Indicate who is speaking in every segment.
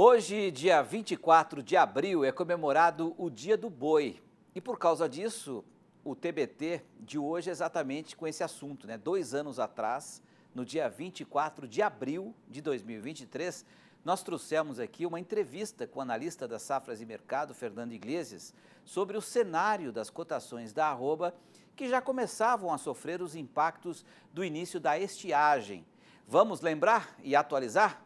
Speaker 1: Hoje, dia 24 de abril, é comemorado o Dia do Boi. E por causa disso, o TBT de hoje é exatamente com esse assunto, né? 2 anos atrás, no dia 24 de abril de 2023, nós trouxemos aqui uma entrevista com o analista das safras e mercado, Fernando Iglesias, sobre o cenário das cotações da arroba, que já começavam a sofrer os impactos do início da estiagem. Vamos lembrar e atualizar?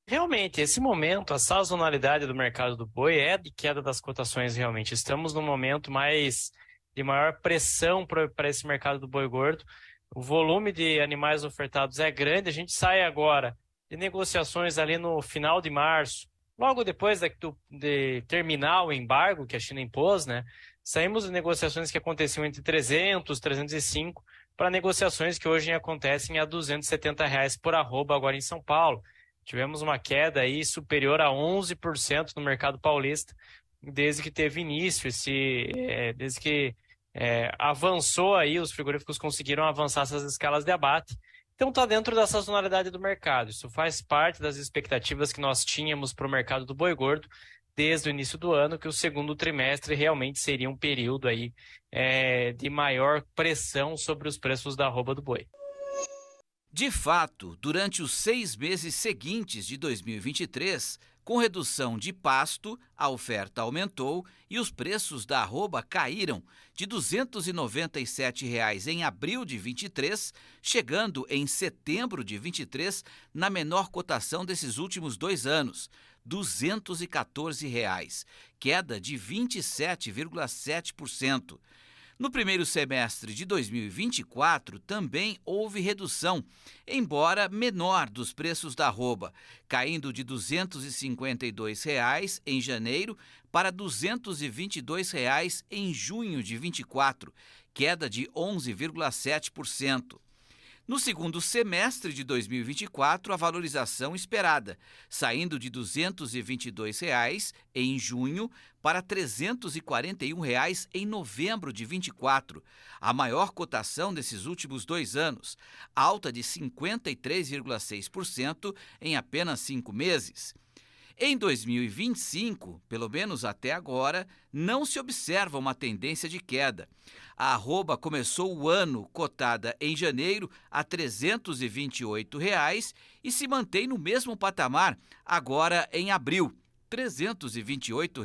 Speaker 2: Realmente, esse momento, a sazonalidade do mercado do boi é de queda das cotações realmente. Estamos num momento de maior pressão para esse mercado do boi gordo. O volume de animais ofertados é grande. A gente sai agora de negociações ali no final de março, logo depois de terminar o embargo que a China impôs, né? Saímos de negociações que aconteciam entre 300, 305, para negociações que hoje acontecem a R$ 270 por arroba agora em São Paulo. Tivemos uma queda aí superior a 11% no mercado paulista, desde que teve início, desde que avançou aí, os frigoríficos conseguiram avançar essas escalas de abate. Então está dentro da sazonalidade do mercado. Isso faz parte das expectativas que nós tínhamos para o mercado do boi gordo desde o início do ano, que o segundo trimestre realmente seria um período aí de maior pressão sobre os preços da arroba do boi.
Speaker 1: De fato, durante os 6 meses seguintes de 2023, com redução de pasto, a oferta aumentou e os preços da arroba caíram de R$ 297 em abril de 23, chegando em setembro de 23 na menor cotação desses últimos 2 anos, R$ 214, queda de 27,7%. No primeiro semestre de 2024, também houve redução, embora menor, dos preços da arroba, caindo de R$ 252 em janeiro para R$ 222 em junho de 24, queda de 11,7%. No segundo semestre de 2024, a valorização esperada, saindo de R$ 222 em junho para R$ 341 em novembro de 24, a maior cotação desses últimos 2 anos, alta de 53,6% em apenas 5 meses. Em 2025, pelo menos até agora, não se observa uma tendência de queda. A arroba começou o ano cotada em janeiro a R$ 328 e se mantém no mesmo patamar agora em abril, R$ 328.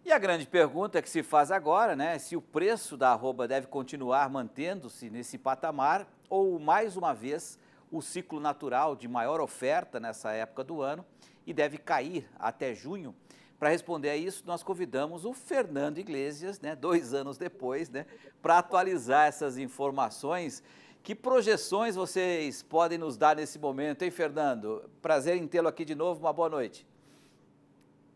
Speaker 1: E a grande pergunta que se faz agora, né, é se o preço da arroba deve continuar mantendo-se nesse patamar ou, mais uma vez, o ciclo natural de maior oferta nessa época do ano e deve cair até junho. Para responder a isso, nós convidamos o Fernando Iglesias, né, 2 anos depois, né, para atualizar essas informações. Que projeções vocês podem nos dar nesse momento, hein, Fernando? Prazer em tê-lo aqui de novo, uma boa noite.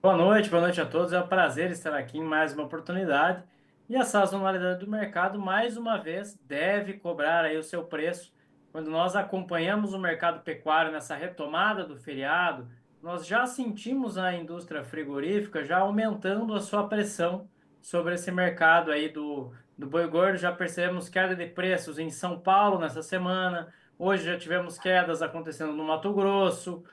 Speaker 3: Boa noite a todos. É um prazer estar aqui em mais uma oportunidade. E a sazonalidade do mercado, mais uma vez, deve cobrar aí o seu preço. Quando nós acompanhamos o mercado pecuário nessa retomada do feriado, nós já sentimos a indústria frigorífica já aumentando a sua pressão sobre esse mercado aí do boi gordo. Já percebemos queda de preços em São Paulo nessa semana. Hoje já tivemos quedas acontecendo no Mato Grosso.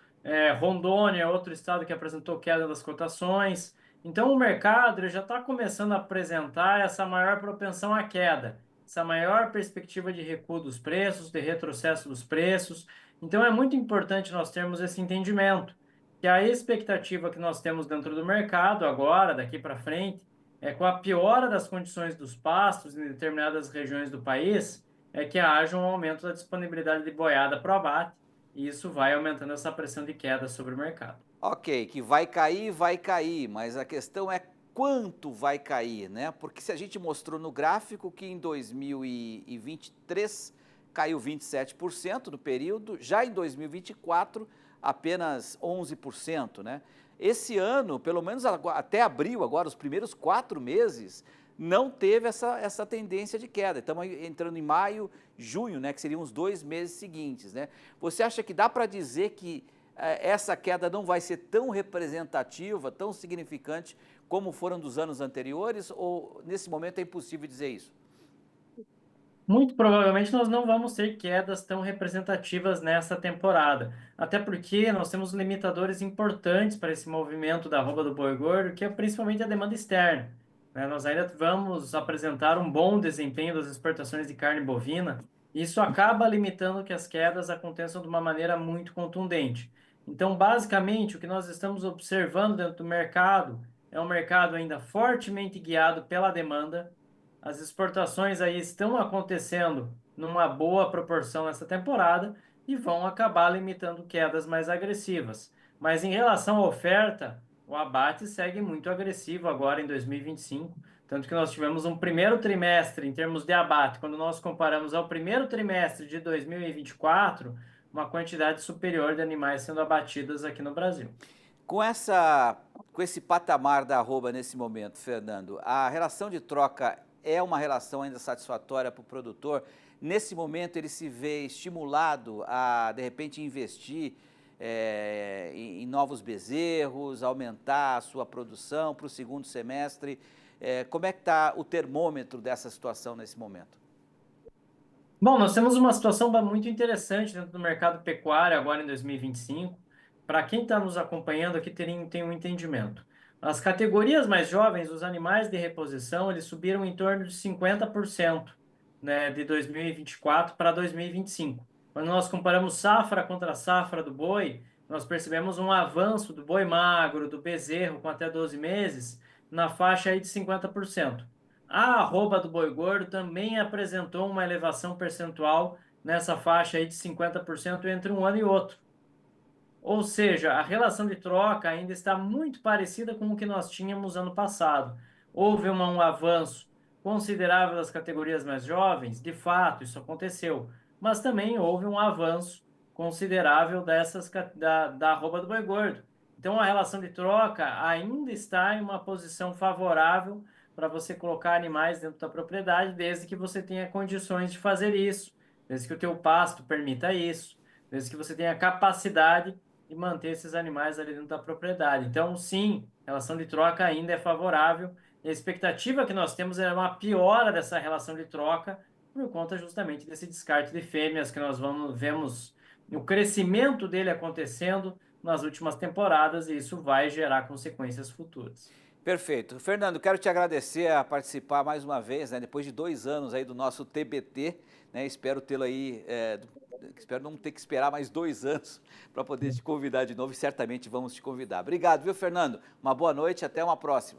Speaker 3: Rondônia é outro estado que apresentou queda das cotações. Então, o mercado ele já está começando a apresentar essa maior propensão à queda, essa maior perspectiva de recuo dos preços, de retrocesso dos preços. Então, é muito importante nós termos esse entendimento, que a expectativa que nós temos dentro do mercado agora, daqui para frente, é com a piora das condições dos pastos em determinadas regiões do país, é que haja um aumento da disponibilidade de boiada para o abate, e isso vai aumentando essa pressão de queda sobre o mercado.
Speaker 1: Ok, que vai cair, mas a questão é quanto vai cair, né? Porque se a gente mostrou no gráfico que em 2023 caiu 27% no período, já em 2024 apenas 11%, né? Esse ano, pelo menos até abril, agora os primeiros 4 meses, não teve essa tendência de queda. Estamos entrando em maio, junho, né, que seriam os 2 meses seguintes, né? Você acha que dá para dizer que essa queda não vai ser tão representativa, tão significante como foram dos anos anteriores, ou nesse momento é impossível dizer isso?
Speaker 3: Muito provavelmente nós não vamos ter quedas tão representativas nessa temporada, até porque nós temos limitadores importantes para esse movimento da arroba do boi gordo, que é principalmente a demanda externa, né? Nós ainda vamos apresentar um bom desempenho das exportações de carne bovina, e isso acaba limitando que as quedas aconteçam de uma maneira muito contundente. Então, basicamente, o que nós estamos observando dentro do mercado é um mercado ainda fortemente guiado pela demanda. As exportações aí estão acontecendo numa boa proporção essa temporada e vão acabar limitando quedas mais agressivas. Mas em relação à oferta, o abate segue muito agressivo agora em 2025, tanto que nós tivemos um primeiro trimestre em termos de abate, quando nós comparamos ao primeiro trimestre de 2024, uma quantidade superior de animais sendo abatidos aqui no Brasil.
Speaker 1: Com com esse patamar da arroba nesse momento, Fernando, a relação de troca é uma relação ainda satisfatória para o produtor? Nesse momento ele se vê estimulado a, de repente, investir em novos bezerros, aumentar a sua produção para o segundo semestre? Como é que está o termômetro dessa situação nesse momento?
Speaker 3: Bom, nós temos uma situação muito interessante dentro do mercado pecuário agora em 2025. Para quem está nos acompanhando aqui tem um entendimento. As categorias mais jovens, os animais de reposição, eles subiram em torno de 50%, né, de 2024 para 2025. Quando nós comparamos safra contra safra do boi, nós percebemos um avanço do boi magro, do bezerro com até 12 meses, na faixa aí de 50%. A arroba do boi gordo também apresentou uma elevação percentual nessa faixa aí de 50% entre um ano e outro. Ou seja, a relação de troca ainda está muito parecida com o que nós tínhamos ano passado. Houve um avanço considerável das categorias mais jovens, de fato, isso aconteceu, mas também houve um avanço considerável da arroba do boi gordo. Então, a relação de troca ainda está em uma posição favorável para você colocar animais dentro da propriedade, desde que você tenha condições de fazer isso, desde que o teu pasto permita isso, desde que você tenha capacidade e manter esses animais ali dentro da propriedade. Então, sim, a relação de troca ainda é favorável. E a expectativa que nós temos é uma piora dessa relação de troca por conta justamente desse descarte de fêmeas que vemos o crescimento dele acontecendo nas últimas temporadas e isso vai gerar consequências futuras.
Speaker 1: Perfeito. Fernando, quero te agradecer a participar mais uma vez, né, depois de 2 anos aí do nosso TBT, né, espero tê-lo aí, espero não ter que esperar mais 2 anos para poder te convidar de novo e certamente vamos te convidar. Obrigado, viu, Fernando? Uma boa noite, até uma próxima.